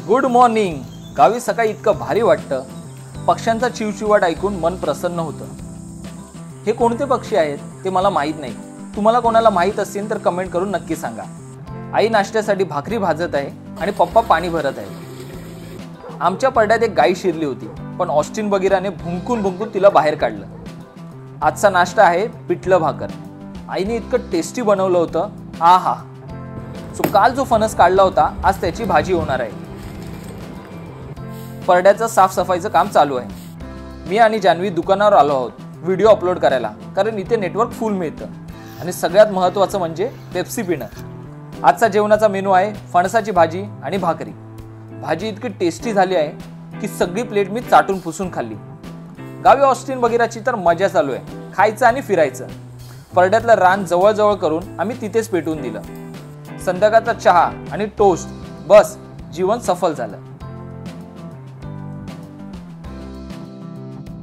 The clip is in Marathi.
Good morning. गावी सकाळी इतकं भारी वाटतं. पक्ष्यांचा चिवचिवाट ऐकून मन प्रसन्न होतं. हे कोणते पक्षी आहेत ते मला माहीत नाही. तुम्हाला कोणाला माहीत असेल तर कमेंट करून नक्की सांगा. आई नाश्त्यासाठी भाकरी भाजत आहे आणि पप्पा पाणी भरत आहे. आमच्या परड्यात एक गाय शिरली होती, पण ऑस्टिन बगीराने भुंकून भुंकून तिला बाहेर काढलं. आजचा नाश्ता आहे पिठलं भाकर. आईने इतकं टेस्टी बनवलं होतं. आहा. काल जो फणस काढला होता आज त्याची भाजी होणार आहे. परड्याचं साफसफाईचं काम चालू आहे. मी आणि जान्हवी दुकानावर आलो आहोत व्हिडिओ अपलोड करायला, कारण इथे नेटवर्क फुल मिळतं. आणि सगळ्यात महत्त्वाचं म्हणजे पेप्सी पिणं. आजचा जेवणाचा मेनू आहे फणसाची भाजी आणि भाकरी. भाजी इतकी टेस्टी झाली आहे की सगळी प्लेट मी चाटून पुसून खाल्ली. गावी ऑस्टिन बगीराची तर मजा चालू आहे. खायचं आणि फिरायचं. परड्यातलं रान जवळजवळ करून आम्ही तिथेच पेटवून दिलं. संध्याकाळचा चहा आणि टोस्ट, बस जीवन सफल झालं.